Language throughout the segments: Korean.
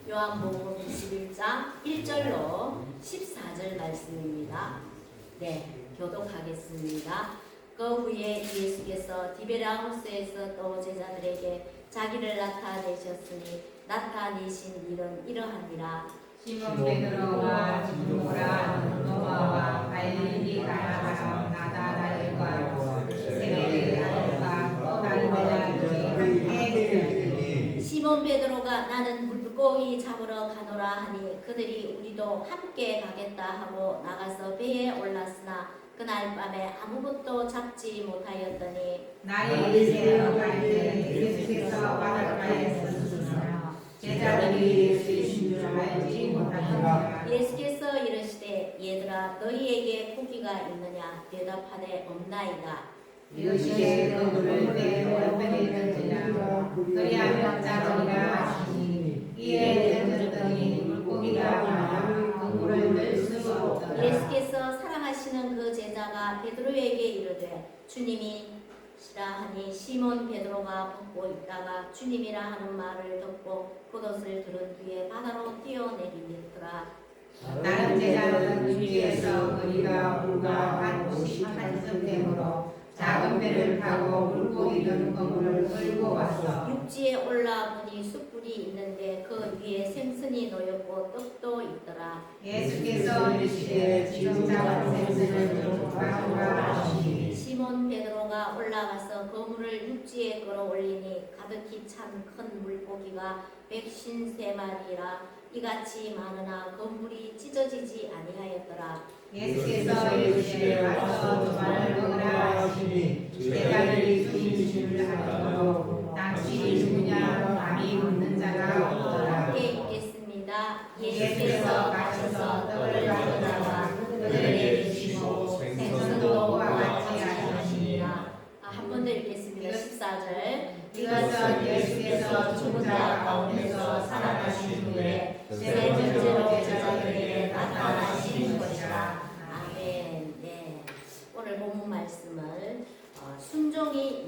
요한복음 21장 1절로 14절 말씀입니다. 네, 교독하겠습니다. 그 후에 예수께서 디베랴 호수에서 또 제자들에게 자기를 나타내셨으니 나타내신 일은 이러하니라. 시몬 베드로와 디도라 하는 도마와 갈릴리 가나 사람 나다나엘과 세베대의 아들과 또 다른 제자들이 함께 시몬 베드로가 나는 물고기 잡으러 가노라 하니 그들이 우리도 함께 가겠다 하고 나가서 배에 올랐으나 그날 밤에 아무것도 잡지 못하였더니 날이 새어 갈때 예수께서 바닷가에 서셨으나 제자들이 예수이신 줄 알지 못하니라. 예수께서 이르시되 얘들아 너희에게 고기가 있느냐 대답하되 없나이다. 이르시되 그물을 배로 옆에 던지라. 그리하면 잡으리라 하시니 이에 던졌더니 물고기가 많아 그물을 들 수가 없더라. 예수께서 사랑하시는 그 제자가 베드로에게 이르되 주님이시라 하니 시몬 베드로가 벗고 있다가 주님이라 하는 말을 듣고 겉옷을 들은 뒤에 바다로 뛰어내리더라. 다른 제자는 육지에서 거리가 불과 한 50한 되므로 작은 배를 타고 물고기 든 그물을 끌고 왔어. 육지에 올라보니 숯불이 있는데 그 위에 생선이 놓였고 떡도 있더라. 예수께서 이르시되 지금 잡은 생선을 좀 가져오라 하시니 시몬 베드로가 올라가서 그물을 육지에 끌어올리니 가득히 찬 큰 물고기가 153마리라 이같이 많으나 그물이 찢어지지 아니하였더라. 예수께서 이르시되 와서 두마를 먹으라 하시니 제자들이 주님이신 줄 알므로 당신이 누구냐 감히 묻는 자가 없더라. 함께 읽겠습니다. 예수께서 가셔서 떡을 가져다가 그들에게 주시고 생선도 그와 같이 하시니라. 한 번 더 읽겠습니다. 14절. 이것은 예수께서 죽은 자 가운데서 살아나신 후에 세 번째로 제자들에게 나타나신 것이라. 아멘. 네. 오늘 본문 말씀을 순종이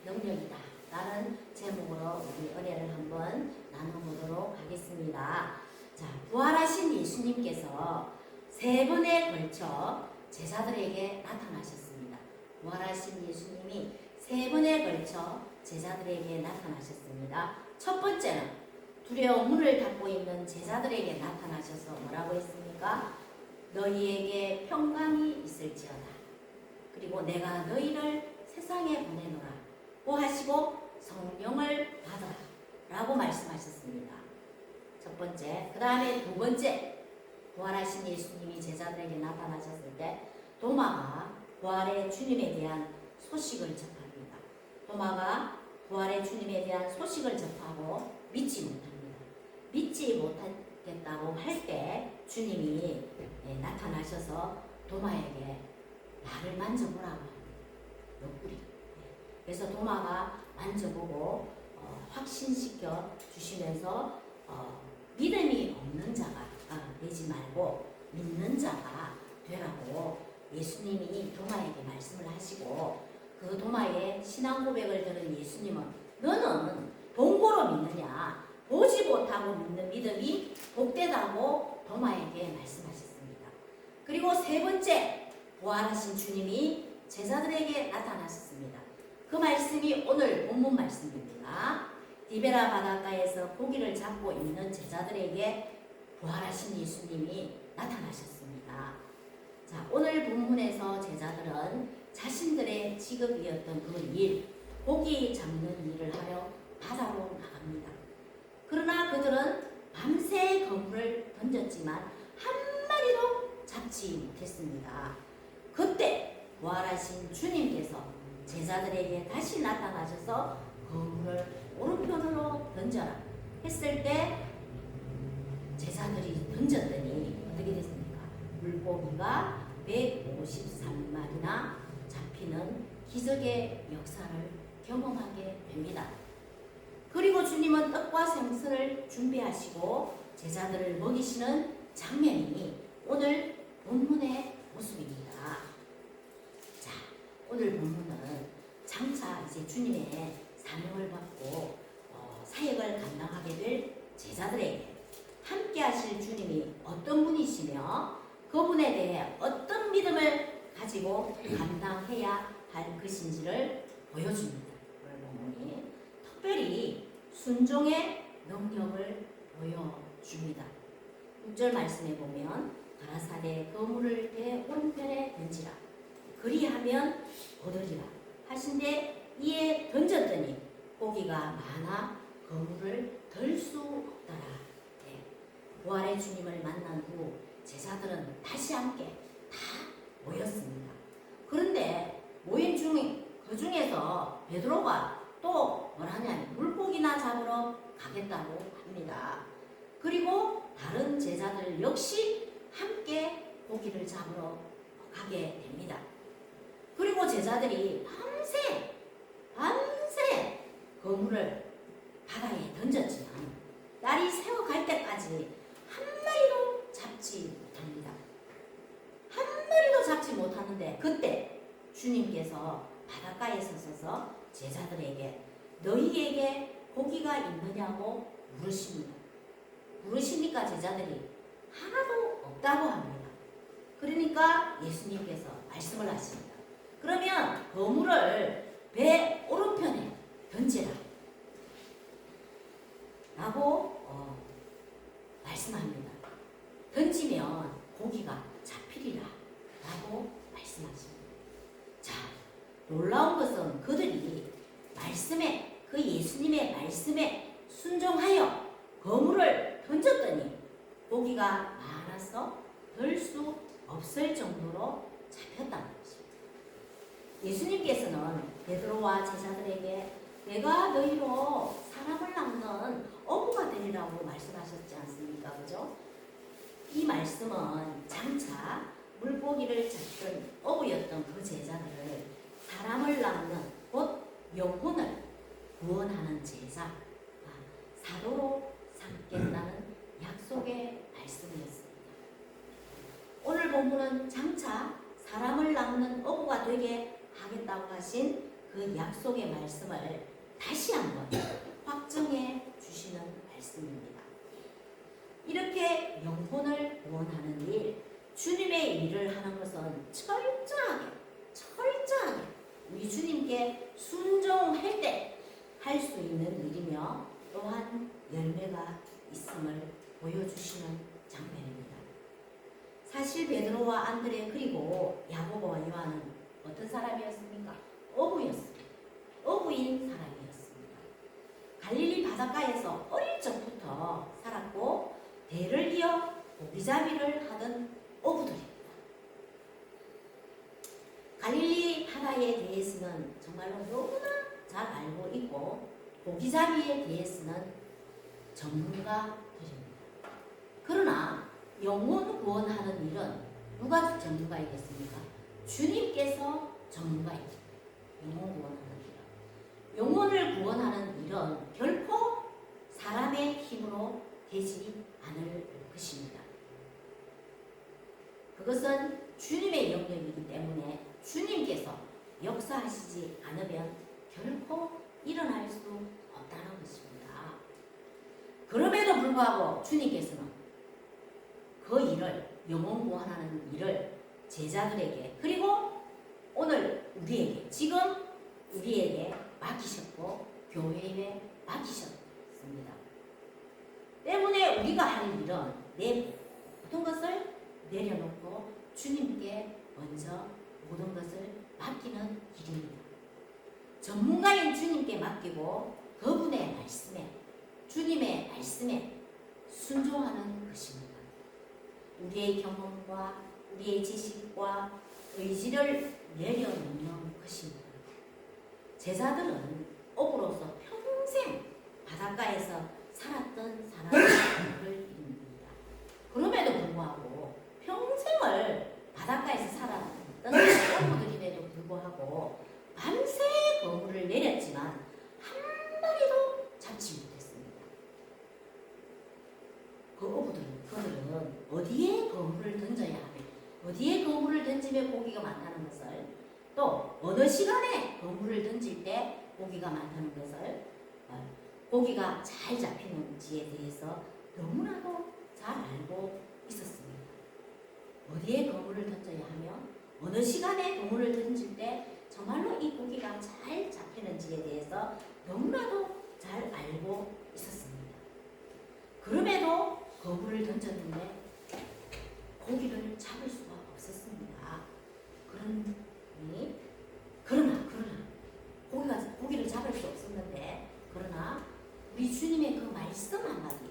능력이다 라는 제목으로 우리 은혜를 한번 나눠보도록 하겠습니다. 자, 부활하신 예수님께서 세 번에 걸쳐 제자들에게 나타나셨습니다. 부활하신 예수님이 세 번에 걸쳐 제자들에게 나타나셨습니다. 첫 번째는 두려워 문을 닫고 있는 제자들에게 나타나셔서 뭐라고 했습니까? 너희에게 평강이 있을지어다. 그리고 내가 너희를 세상에 보내노라. 고 하시고 성령을 받아라. 라고 말씀하셨습니다. 첫 번째. 그 다음에 두 번째. 부활하신 예수님이 제자들에게 나타나셨을 때 도마가 부활의 주님에 대한 소식을 접합니다. 도마가 부활의 주님에 대한 소식을 접하고 믿지 못합니다. 믿지 못하겠다고 할 때 주님이 나타나셔서 도마에게 나를 만져보라고 옆구리. 그래서 도마가 만져보고 확신시켜 주시면서 믿음이 없는 자가 되지 말고 믿는 자가 되라고 예수님이 도마에게 말씀을 하시고 그 도마의 신앙 고백을 들은 예수님은 너는 본고로 믿느냐 보지 못하고 믿는 믿음이 복되다고 도마에게 말씀하셨습니다. 그리고 세 번째 부활하신 주님이 제자들에게 나타나셨습니다. 그 말씀이 오늘 본문 말씀입니다. 디베랴 바닷가에서 고기를 잡고 있는 제자들에게 부활하신 예수님이 나타나셨습니다. 자, 오늘 본문에서 제자들은 자신들의 직업이었던 그 일, 고기 잡는 일을 하러 바다로 나갑니다. 그러나 그들은 밤새 그물을 던졌지만 한 마리도 잡지 못했습니다. 그때 부활하신 주님께서 제자들에게 다시 나타나셔서 그물을 오른편으로 던져라 했을 때 제자들이 던졌더니 어떻게 됐습니까? 물고기가 153마리나 잡히는 기적의 역사를 경험하게 됩니다. 그리고 주님은 떡과 생선을 준비하시고 제자들을 먹이시는 장면이 오늘 본문의 모습입니다. 자, 오늘 본문은 장차 이제 주님의 사명을 받고 사역을 감당하게 될 제자들에게 함께 하실 주님이 어떤 분이시며 그분에 대해 어떤 믿음을 가지고 감당해야 할 것인지를 보여줍니다. 오늘 본문이 특별히 순종의 능력을 보여줍니다. 6절 말씀에 보면 가라사대 그물을 대 오른편에 던지라 그리하면 얻으리라 하신데 이에 던졌더니 고기가 많아 그물을 들 수 없더라. 네. 부활의 주님을 만난 후 제자들은 다시 함께 다 모였습니다. 그런데 모인 그 중에서 베드로가 또 뭐라냐 물고기나 잡으러 가겠다고 합니다. 그리고 다른 제자들 역시 함께 고기를 잡으러 가게 됩니다. 그리고 제자들이 밤새 그물을 바다에 던졌지만 날이 새어갈 때까지 한 마리도 잡지 못합니다. 한 마리도 잡지 못하는데 그때 주님께서 바닷가에 서서 제자들에게 너희에게 고기가 있느냐고 물으시니까 제자들이 하나도 없다고 합니다. 그러니까 예수님께서 말씀을 하십니다. 그러면 그물을 배 오른편에 던지라 라고 말씀합니다. 던지면 고기가 잡히리라 라고 말씀하십니다. 자, 놀라운 것은 그들이 그 예수님의 말씀에 순종하여 그물을 던졌더니 고기가 많아서 들 수 없을 정도로 잡혔다는 것입니다. 예수님께서는 베드로와 제자들에게 내가 너희로 사람을 낚는 어부가 되리라고 말씀하셨지 않습니까? 그죠? 이 말씀은 장차 물고기를 잡던 어부였던 그 제자들을 사람을 낚는 곧 영혼을 구원하는 제자, 사도로 삼겠다는 약속의 말씀이었습니다. 오늘 본문은 장차 사람을 낚는 어부가 되게 하겠다고 하신 그 약속의 말씀을 다시 한번 확정해 주시는 말씀입니다. 이렇게 영혼을 구원하는 일, 주님의 일을 하는 것은 철저하게 우리 주님께 순종할 때 할 수 있는 일이며 또한 열매가 있음을 보여주시는 장면입니다. 사실 베드로와 안드레 그리고 야고보와 요한은 어떤 사람이었습니까? 어부였습니다. 어부인 사람이었습니다. 갈릴리 바닷가에서 어릴 적부터 살았고 배를 이어 고기잡이를 하던 어부들입니다. 갈릴리 바다에 대해서는 정말로 너무나 잘 알고 있고 고기잡이에 대해서는 전문가들입니다. 그러나 영혼 구원하는 일은 누가 전문가이겠습니까? 주님께서 전문가입니다. 영혼 구원하는 일은. 영혼을 구원하는 일은 결코 사람의 힘으로 되지 않을 것입니다. 그것은 주님의 영역이기 때문에 주님께서 역사하시지 않으면 결코 일어날 수 없다는 것입니다. 그럼에도 불구하고 주님께서는 그 일을, 영혼 구원하는 일을 제자들에게 그리고 오늘 우리에게, 지금 우리에게 맡기셨고 교회에 맡기셨습니다. 때문에 우리가 할 일은 내 모든 것을 내려놓고 주님께 먼저 모든 것을 맡기는 일입니다. 전문가인 주님께 맡기고 그분의 말씀에, 주님의 말씀에 순종하는 것입니다. 우리의 경험과 우리의 지식과 의지를 내려놓는 것입니다. 제자들은 어부로서 평생 바닷가에서 살았던 사람들입니다. 그럼에도 불구하고 평생을 바닷가에서 살았던 어부들임에도 불구하고 밤새 그물을 내렸지만 한 마리도 잡지 못했습니다. 그 그들은 어디에 그물을 던져야 하며 어디에 그물을 던지면 고기가 많다는 것을 또 어느 시간에 그물을 던질 때 고기가 많다는 것을 고기가 잘 잡히는지에 대해서 너무나도 잘 알고 있었습니다. 어디에 그물을 던져야 하며 어느 시간에 그물을 던질 때 정말로 이 고기가 잘 잡히는지에 대해서 너무나도 잘 알고 있었습니다. 그럼에도 그물을 던졌는데 고기를 잡을 수가 없었습니다. 그러나 고기를 잡을 수 없었는데 그러나 우리 주님의 그 말씀 한마디에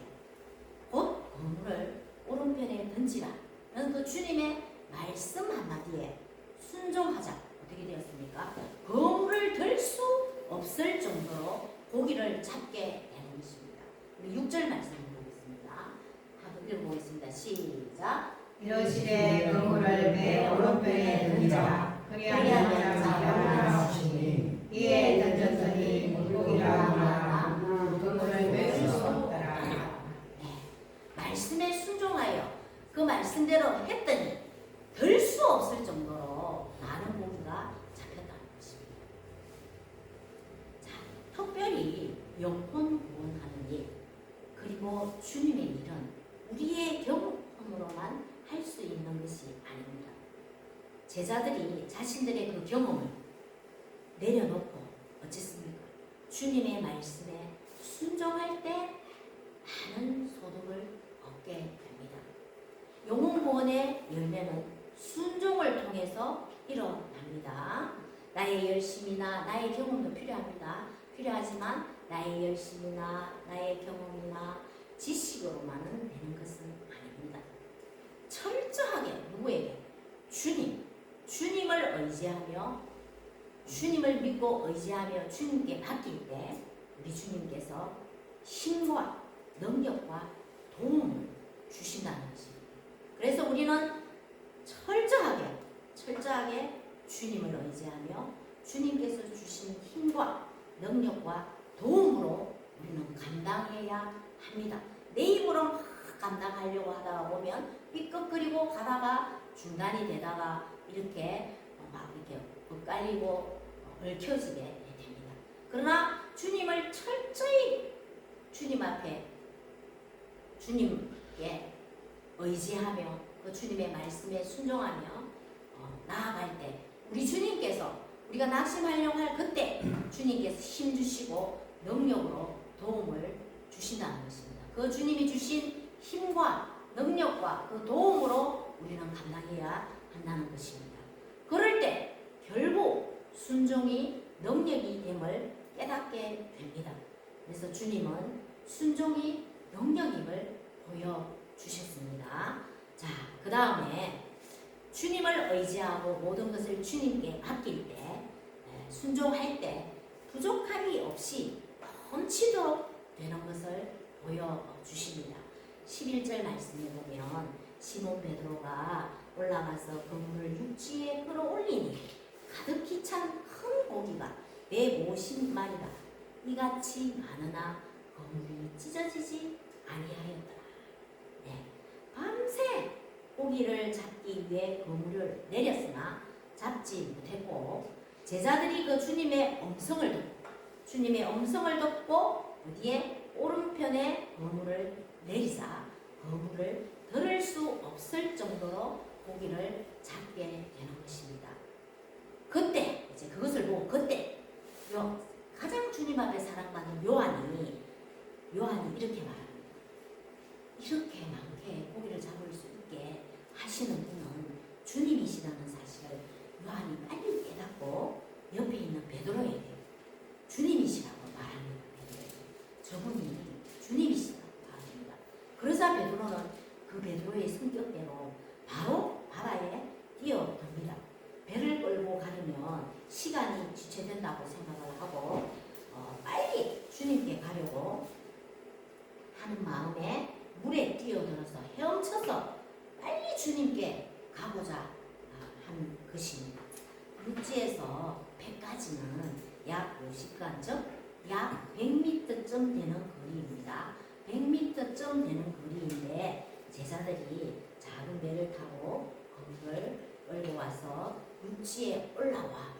곧 그물을 오른편에 던지라는 그 주님의 말씀 한마디에 순종하자. 어떻게 되었습니까? 그물을 들 수 없을 정도로 고기를 잡게 되는 것입니다. 우리 6절 말씀을 보겠습니다. 한번 읽어보겠습니다. 시작. 이러시되 그물을 내 오른편에 던지라. 그리하면 자가 없으니 이에 던졌더니 물고기라 하나 그물을 메울 수 없더라. 말씀에 순종하여 그 말씀대로 했더니 들 수 없을 정도로 많은 고기가 잡혔다는 것입니다. 자, 특별히 영혼 구원하는 일 그리고 주님의 일은 우리의 경험으로만 할 수 있는 것이 아닙니다. 제자들이 자신들의 그 경험을 내려놓고 어쨌습니까? 주님의 말씀에 순종할 때 많은 소득을 얻게 됩니다. 영혼 구원의 열매는 순종을 통해서 일어납니다. 나의 열심이나 나의 경험도 필요하지만 나의 열심이나 나의 경험이나 지식으로만은 되는 것은 아닙니다. 철저하게 누구에게? 주님을 의지하며 주님을 믿고 의지하며 주님께 맡길 때 우리 주님께서 힘과 능력과 도움을 주신다는 것입니다. 그래서 우리는 철저하게 주님을 의지하며 주님께서 주신 힘과 능력과 도움으로 우리는 감당해야 합니다. 내 힘으로 막 감당하려고 하다가 보면 삐걱거리고 가다가 중단이 되다가 이렇게 엇갈리고 얽혀지게 됩니다. 그러나 주님을 철저히 주님 앞에 주님께 의지하며 그 주님의 말씀에 순종하며 나아갈 때 우리 주님께서 우리가 낙심하려고 할 그때 주님께서 힘 주시고 능력으로 도움을 주신다는 것입니다. 그 주님이 주신 힘과 능력과 그 도움으로 우리는 감당해야 한다는 것입니다. 그럴 때 결국 순종이 능력이 됨을 깨닫게 됩니다. 그래서 주님은 순종이 능력임을 보여주셨습니다. 자, 그 다음에 주님을 의지하고 모든 것을 주님께 맡길 때 순종할 때 부족함이 없이 넘치도록 되는 것을 보여주십니다. 11절 말씀에 보면 시몬 베드로가 올라가서 그물을 육지에 끌어올리니 가득히 찬 큰 고기가 150마리가 이같이 많으나 그물이 찢어지지 아니하였더라. 밤새 고기를 잡기 위해 그물을 내렸으나 잡지 못했고 제자들이 그 주님의 음성을 듣고 어디에 오른편에 그물을 내리자 그물을 들을 수 없을 정도로 고기를 잡게 되는 것입니다. 그때 이제 그것을 보고 가장 주님 앞에 사랑받는 요한이 이렇게 말합니다. 이렇게 많게 고기를 잡을 수 있게 하시는 분은 주님이시라는 사실을 요한이 빨리 깨닫고 옆에 있는 베드로에게 주님이시라고 말합니다. 저분이 주님이시라고 말합니다. 그러자 베드로는 그 베드로의 성격대로 바로 바다에 뛰어듭니다. 배를 끌고 가려면 시간이 지체된다고 생각을 하고 빨리 주님께 가려고 하는 마음에 물에 뛰어들어서 헤엄쳐서 빨리 주님께 가고자 한 것입니다. 육지에서 배까지는 약 50간, 즉 약 100m쯤 되는 거리입니다. 100m쯤 되는 거리인데 제자들이 작은 배를 타고 그물을 끌고 와서 육지에 올라와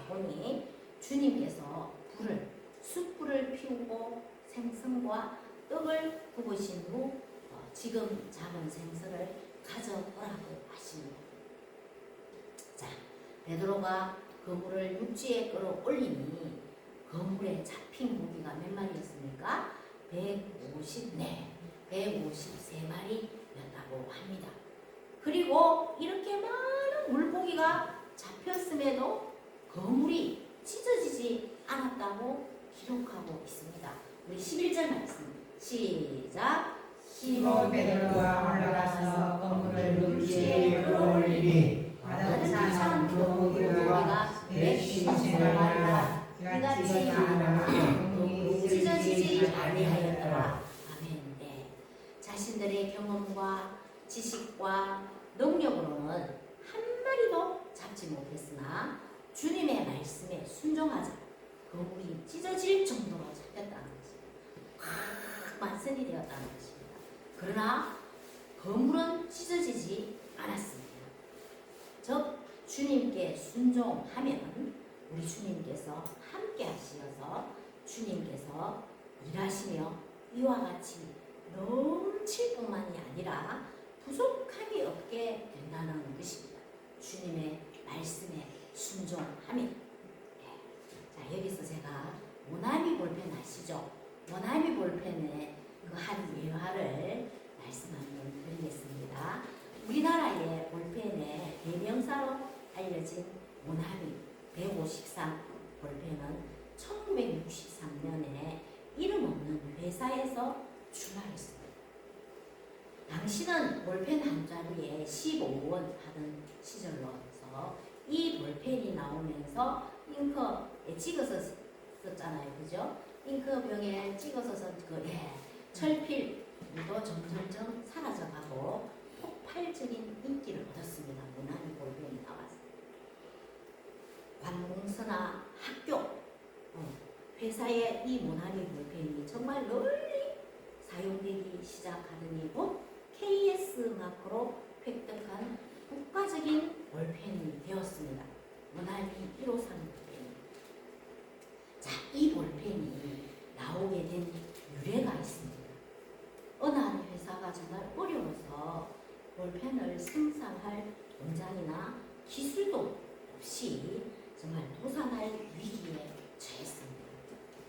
보니 주님께서 숯불을 피우고 생선과 떡을 굽으신 후 지금 잡은 생선을 가져오라고 하십니다. 자, 베드로가 그물을 육지에 끌어올리니 그물에 잡힌 고기가 몇 마리였습니까? 153마리였다고 합니다. 그리고 이렇게 많은 물고기가 잡혔음에도 그물이 찢어지지 않았다고 기록하고 있습니다. 우리 11절 말씀 시작. 시몬 베드로가 올라가서 그물을 육지에 끌어올리니 가득 찬 물고기가 153마리라 이같이 그물이 찢어지지 아니하였더라. 아멘. 네. 자신들의 경험과 지식과 능력으로는 한 마리도 잡지 못했으나 주님의 말씀에 순종하자 그물이 찢어질 정도로 잡혔다는 것입니다. 만선이 되었다는 것입니다. 그러나 그물은 찢어지지 않았습니다. 즉 주님께 순종하면 우리 주님께서 함께 하시어서 주님께서 일하시며 이와 같이 넘칠 뿐만이 아니라 부족함이 없게 된다는 것입니다. 주님의 말씀에 순종하면. 자, 여기서 제가 모나미 볼펜 아시죠? 모나미 볼펜의 그 한 예화를 말씀 한번 드리겠습니다. 우리나라의 볼펜의 대명사로 알려진 모나미 153 볼펜은 1963년에 이름 없는 회사에서 출발했습니다. 당시는 볼펜 한 자루에 15원 하던 시절로서 이 볼펜이 나오면서 잉크에 찍어서 썼잖아요. 그죠? 잉크병에 찍어서 쓴 철필도 점점점 사라져가고 폭발적인 인기를 얻었습니다. 모나미 볼펜이 나왔어요. 관공서나 학교, 회사에 이 모나미 볼펜이 정말 널리 사용되기 시작하더니 곧 KS 마크로 획득한 국가적인 볼펜이 되었습니다. 모나미 153 볼펜. 자, 이 볼펜이 나오게 된 유래가 있습니다. 어느 한 회사가 정말 어려워서 볼펜을 생산할 공장이나 기술도 없이 정말 도산할 위기에 처했습니다.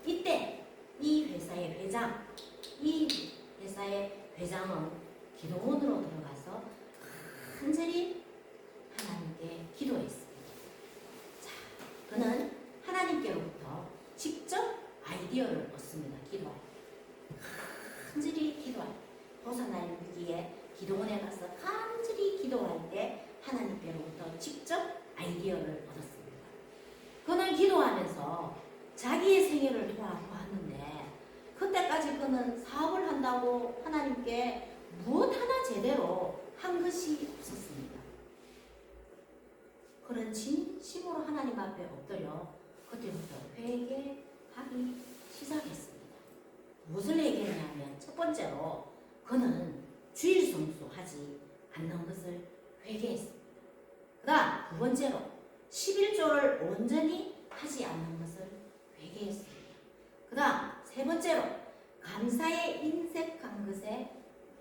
이때 이 회사의 회장은 기도원으로 들어가서 간절히 하나님께 기도했습니다. 자, 그는 하나님께로부터 직접 아이디어를 얻습니다. 기도할 때. 간절히 기도할 때. 도산할 위기에 기도원에 가서 간절히 기도할 때 하나님께로부터 직접 아이디어를 얻었습니다. 그는 기도하면서 자기의 생애를 도와보았는데 그때까지 그는 사업을 한다고 하나님께 무엇 하나 제대로 한 것이 없었습니다. 그는 진심으로 하나님 앞에 엎드려 그때부터 회개하기 시작했습니다. 무엇을 회개했냐면 첫 번째로 그는 주일 성수하지 않는 것을 회개했습니다. 그 다음 두 번째로 11조를 온전히 하지 않는 것을 회개했습니다. 그 다음 세 번째로 감사에 인색한 것에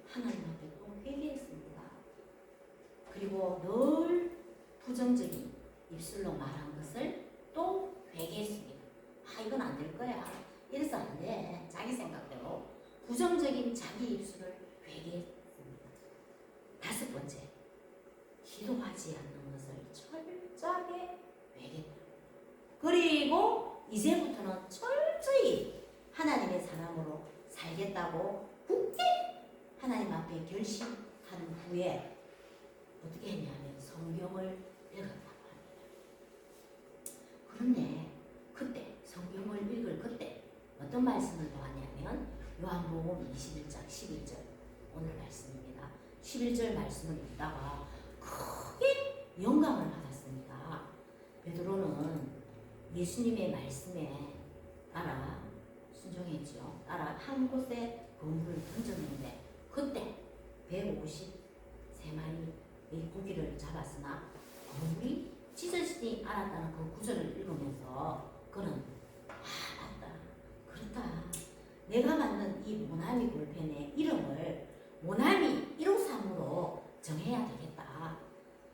하나님 앞에 또 회개했습니다. 그리고 늘 부정적인 입술로 말한 것을 또 회개했습니다. 아, 이건 안 될 거야. 이래서 안 돼. 자기 생각대로 부정적인 자기 입술을 회개했습니다. 다섯 번째, 기도하지 않는 것을 철저하게 회개했다. 그리고 이제부터는 철저히 하나님의 사람으로 살겠다고 굳게 하나님 앞에 결심한 후에 어떻게 했냐면 성경을 읽었다고 합니다. 그런데 그때 성경을 읽을 그때 어떤 말씀을 보았냐면 요한복음 21장 11절 오늘 말씀입니다. 11절 말씀을 읽다가 크게 영감을 받았습니다. 베드로는 예수님의 말씀에 따라 순종했지요. 따라 한 곳에 그물을 던졌는데 그때 153마리의 고기를 잡았으나 그물이 찢어지지 않았다는 그 구절을 읽으면서 그는 아, 맞다. 그렇다. 내가 만든 이 모나미 볼펜의 이름을 모나미 153으로 정해야 되겠다.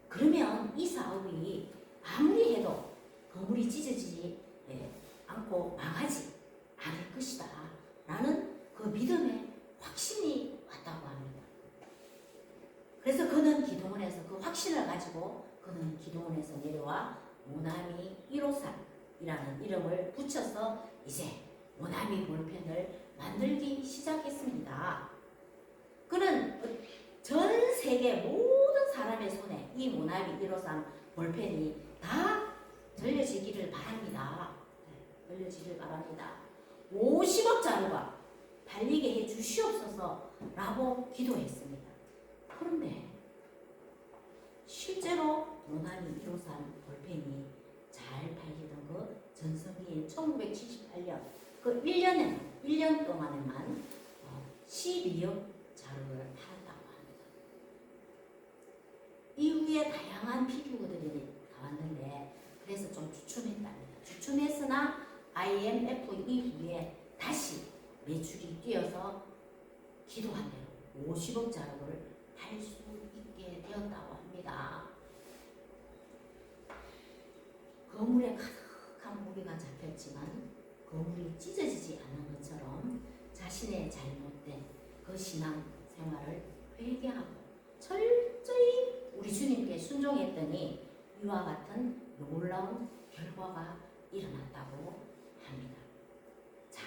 그러면 이 사업이 아무리 해도 건물이 찢어지지 않고 망하지 않을 것이다 라는 그 믿음의 확신이 왔다고 합니다. 그래서 그는 기도원에서 그 확신을 가지고 그는 기도원에서 내려와 모나미 153이라는 이름을 붙여서 이제 모나미 볼펜을 만들기 시작했습니다. 그는 전 세계 모든 사람의 손에 이 모나미 153 볼펜이 다 들려지기를 바랍니다. 들려지기를 바랍니다. 50억 자루가 팔리게 해 주시옵소서 라고 기도했습니다. 그런데 실제로 모나미 153 볼펜이 잘 팔리던 그 전성기인 1978년 그 1년 동안에만 12억 자루를 팔았다고 합니다. 이후에 다양한 피규어들이 나왔는데 그래서 좀 주춤했답니다. 주춤했으나 IMF 이후에 다시 매출이 뛰어서 기도한 대로 50억 자루를 팔 수 있게 되었다고 합니다. 거물에 가득한 무게가 잡혔지만 거물이 찢어지지 않은 것처럼 자신의 잘못된 그 신앙 생활을 회개하고 철저히 우리 주님께 순종했더니 이와 같은 놀라운 결과가 일어났다고 합니다. 자,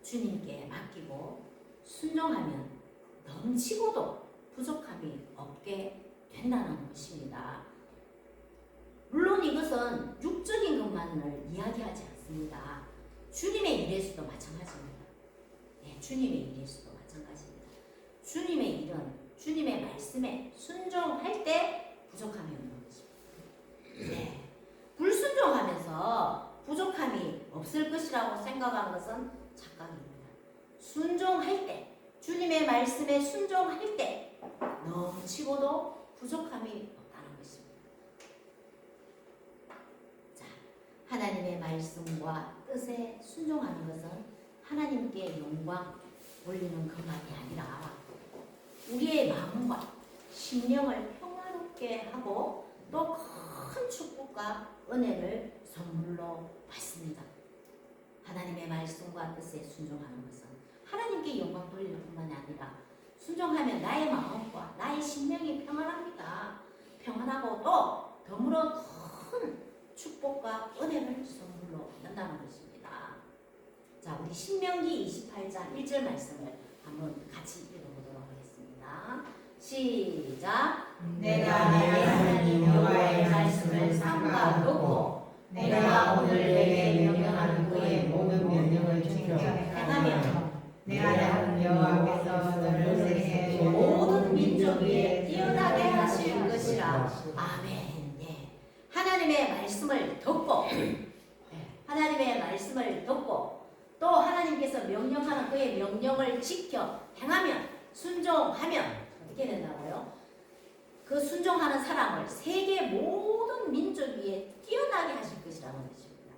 주님께 맡기고 순종하면 넘치고도 부족함이 없게 된다는 것입니다. 물론 이것은 육적인 것만을 이야기하지 않습니다. 주님의 일에서도 마찬가지입니다. 네, 주님의 일에서도 마찬가지입니다. 주님의 일은 주님의 말씀에 순종할 때 부족함이 없는 것입니다. 네, 불순종하면서 부족함이 없을 것이라고 생각한 것은 착각입니다. 순종할 때, 주님의 말씀에 순종할 때 넘치고도 부족함이 없다는 것입니다. 자, 하나님의 말씀과 뜻에 순종하는 것은 하나님께 영광 올리는 것만이 아니라 우리의 마음과 심령을 평화롭게 하고 또 큰 축복과 은혜를 선물로 받습니다. 하나님의 말씀과 뜻에 순종하는 것은 하나님께 영광 돌리는 뿐만이 아니라 순종하면 나의 마음과 나의 심령이 평안합니다. 평안하고 또 더불어 큰 축복과 은혜를 선물로 받는다는 것입니다. 자, 우리 신명기 28장 1절 말씀을 한번 같이 읽어보도록 하겠습니다. 시작. 내가 내 하나님 여호와의 말씀을 삼가두고 내가 오늘 내게 명령하는 그의 모든 명령을 지켜 행하면 내 하나님 여호와께서 너를 세계 모든 민족 위에 뛰어나게 하실 것이라. 아멘. 네. 하나님의 말씀을 듣고 하나님의 말씀을 듣고 또 하나님께서 명령하는 그의 명령을 지켜 행하면 순종하면 어떻게 된다고요? 그 순종하는 사람을 세계 모든 민족 위에 뛰어나게 하실 것이라는 것입니다.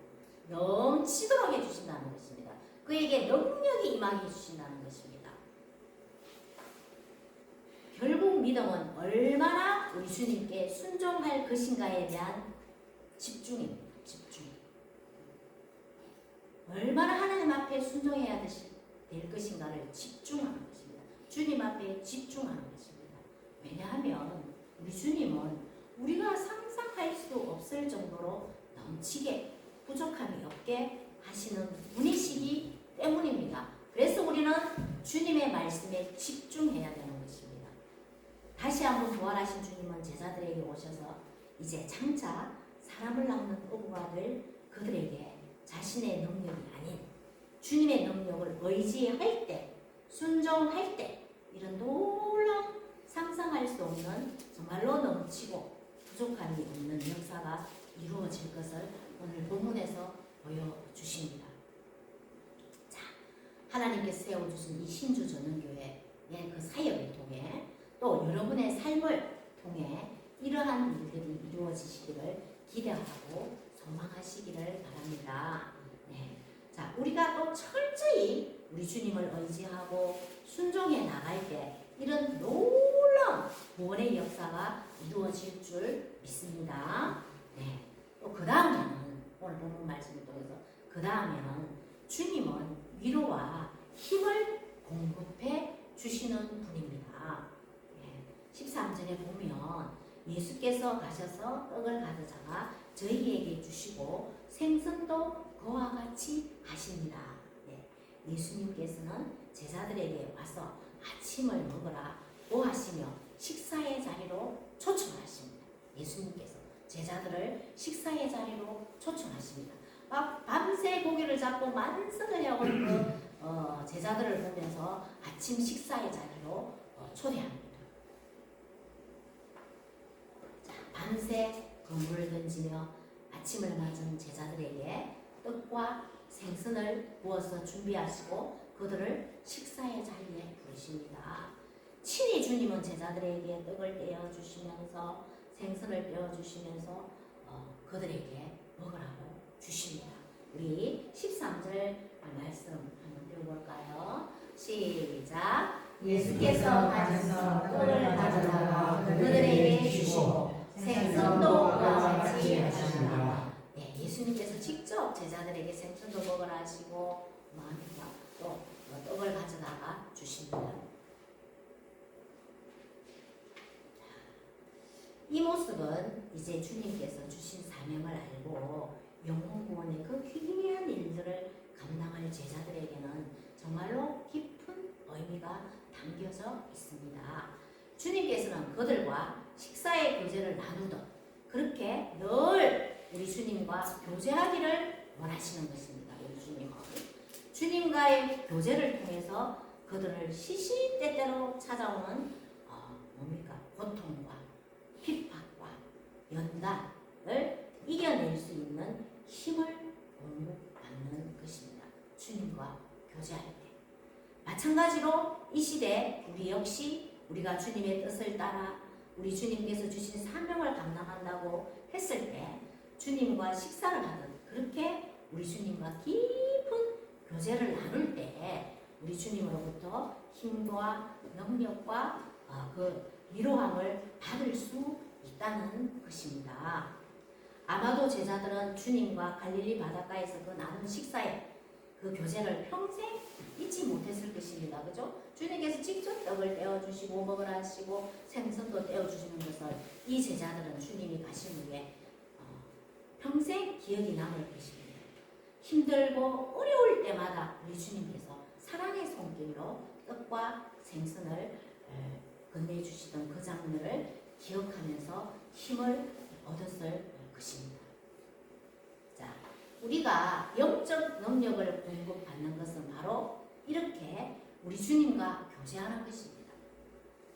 넘치도록 해주신다는 것입니다. 그에게 능력이 임하게 해주신다는 것입니다. 결국 믿음은 얼마나 우리 주님께 순종할 것인가에 대한 집중입니다. 집중. 얼마나 하나님 앞에 순종해야 될 것인가를 집중하는 것입니다. 주님 앞에 집중하는 것입니다. 왜냐하면 우리 주님은 우리가 상상할 수 없을 정도로 넘치게 부족함이 없게 하시는 분이시기 때문입니다. 그래서 우리는 주님의 말씀에 집중해야 되는 것입니다. 다시 한번 부활하신 주님은 제자들에게 오셔서 이제 장차 사람을 낚는 어부가 될 그들에게 자신의 능력이 아닌 주님의 능력을 의지할 때, 순종할 때 이런 놀라운 상상할 수 없는 정말로 넘치고 부족함이 없는 역사가 이루어질 것을 오늘 본문에서 보여주십니다. 자, 하나님께서 세워주신 이 신주 전능교회의 그 사역을 통해 또 여러분의 삶을 통해 이러한 일들이 이루어지시기를 기대하고 소망하시기를 바랍니다. 네. 자, 우리가 또 철저히 우리 주님을 의지하고 순종해 나갈 때 이런 놀라운 구원의 역사가 이루어질 줄 믿습니다. 네. 또 그 다음에는 오늘 본문 말씀을 통해서 그 다음에는 주님은 위로와 힘을 공급해 주시는 분입니다. 네. 13절에 보면 예수께서 가셔서 떡을 가져다가 저희에게 주시고 생선도 그와 같이 하십니다. 네. 예수님께서는 제자들에게 와서 아침을 먹으라 고하시며 식사의 자리로 초청하십니다. 예수님께서 제자들을 식사의 자리로 초청하십니다. 막 밤새 고기를 잡고 만석을 하고 있는 제자들을 보면서 아침 식사의 자리로 초대합니다. 자, 밤새 그물을 던지며 아침을 맞은 제자들에게 떡과 생선을 구워서 준비하시고 그들을 식사의 자리에 부르십니다. 친히 주님은 제자들에게 떡을 떼어 주시면서 생선을 떼어 주시면서 그들에게 먹으라고 주십니다. 우리 13절 말씀 한번 읽어볼까요? 시작. 예수께서 가셔서 떡을 가져다가 그들에게 주시고 생선도 그와 같이 하십니다. 네, 예수님께서 직접 제자들에게 생선도 먹으라 하시고 또 떡을 가져다가 주십니다. 이 모습은 이제 주님께서 주신 사명을 알고 영혼 구원의 그 희귀한 일들을 감당할 제자들에게는 정말로 깊은 의미가 담겨져 있습니다. 주님께서는 그들과 식사의 교제를 나누듯 그렇게 늘 우리 주님과 교제하기를 원하시는 것입니다. 우리 주님은 주님과의 교제를 통해서 그들을 시시때때로 찾아오는 고통과 핍박과 연단을 이겨낼 수 있는 힘을 공급받는 것입니다. 주님과 교제할 때. 마찬가지로 이 시대 우리 역시 우리가 주님의 뜻을 따라 우리 주님께서 주신 사명을 감당한다고 했을 때 주님과 식사를 하듯 그렇게 우리 주님과 깊은 교제를 나눌 때 우리 주님으로부터 힘과 능력과 그 위로함을 받을 수 있다는 것입니다. 아마도 제자들은 주님과 갈릴리 바닷가에서 그 나눈 식사에 그 교제를 평생 잊지 못했을 것입니다. 그죠? 주님께서 직접 떡을 떼어주시고 먹으라 하시고 생선도 떼어주시는 것을 이 제자들은 주님이 가신 후에 평생 기억이 남을 것입니다. 힘들고 어려울 때마다 우리 주님께서 사랑의 손길로 떡과 생선을 건네주시던 그 장면을 기억하면서 힘을 얻었을 것입니다. 자, 우리가 영적 능력을 공급받는 것은 바로 이렇게 우리 주님과 교제하는 것입니다.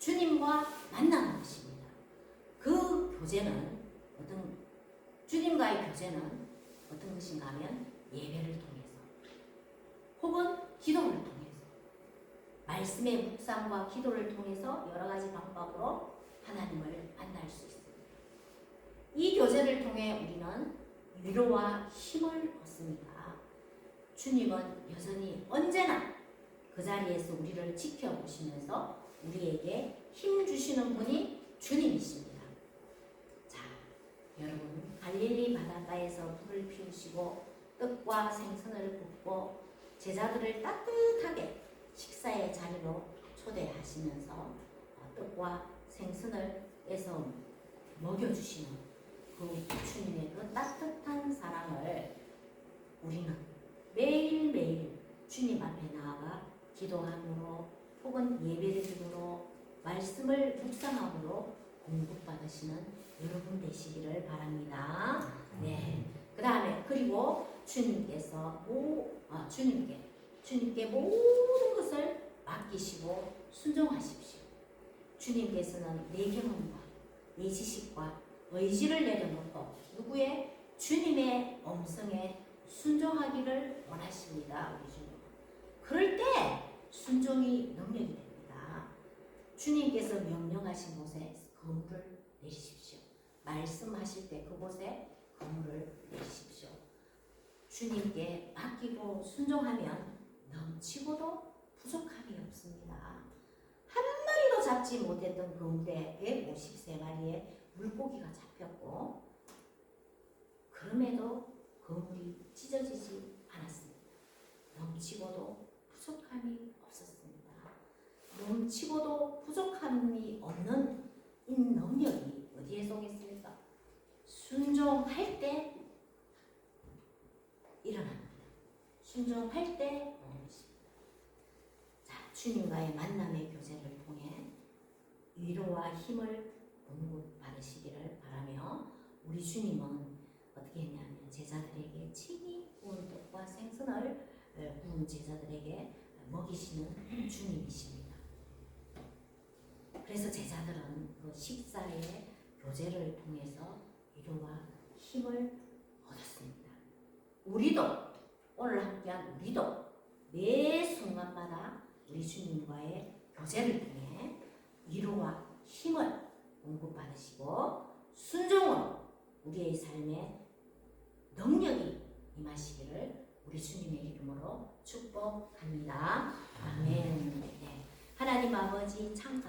주님과 만나는 것입니다. 그 교제는 주님과의 교제는 어떤 것인가 하면 예배를 통해서 혹은 기도를 통해서 말씀의 묵상과 기도를 통해서 여러 가지 방법으로 하나님을 만날 수 있습니다. 이 교제를 통해 우리는 위로와 힘을 얻습니다. 주님은 여전히 언제나 그 자리에서 우리를 지켜보시면서 우리에게 힘 주시는 분이 주님이십니다. 자, 여러분 갈릴리 바닷가에서 불을 피우시고 떡과 생선을 굽고 제자들을 따뜻하게 식사의 자리로 초대하시면서 떡과 생선을 떼서 먹여주시는 그 주님의 그 따뜻한 사랑을 우리는 매일매일 주님 앞에 나아가 기도함으로 혹은 예배를 드림으로 말씀을 묵상함으로 공급받으시는 여러분 되시기를 바랍니다. 네. 그 다음에 그리고 주님께 모든 것을 맡기시고 순종하십시오. 주님께서는 내 경험과 내 지식과 의지를 내려놓고 누구의 주님의 음성에 순종하기를 원하십니다. 우리 주님. 그럴 때 순종이 능력이 됩니다. 주님께서 명령하신 곳에 건물을 내리십시오. 말씀하실 때 그곳에 건물을 내리십시오. 주님께 맡기고 순종하면 넘치고도 부족함이 없습니다. 한 마리도 잡지 못했던 가운데 153마리의 물고기가 잡혔고 그럼에도 그물이 찢어지지 않았습니다. 넘치고도 부족함이 없었습니다. 넘치고도 부족함이 없는 이 능력이 어디에 속했습니까? 순종할 때 일어납니다. 순종할 때 오십니다. 자, 주님과의 만남의 교제를 통해 위로와 힘을 공급받으시기를 바라며 우리 주님은 어떻게 했냐면 제자들에게 친히 구운 떡과 생선을 구운 제자들에게 먹이시는 주님이십니다. 그래서 제자들은 그 식사의 교제를 통해서 위로와 힘을 얻었습니다. 우리도 오늘 함께한 우리도 매 순간마다 우리 주님과의 교제를 통해 위로와 힘을 공급받으시고 순종으로 우리의 삶에 능력이 임하시기를 우리 주님의 이름으로 축복합니다. 아멘. 네. 하나님 아버지 참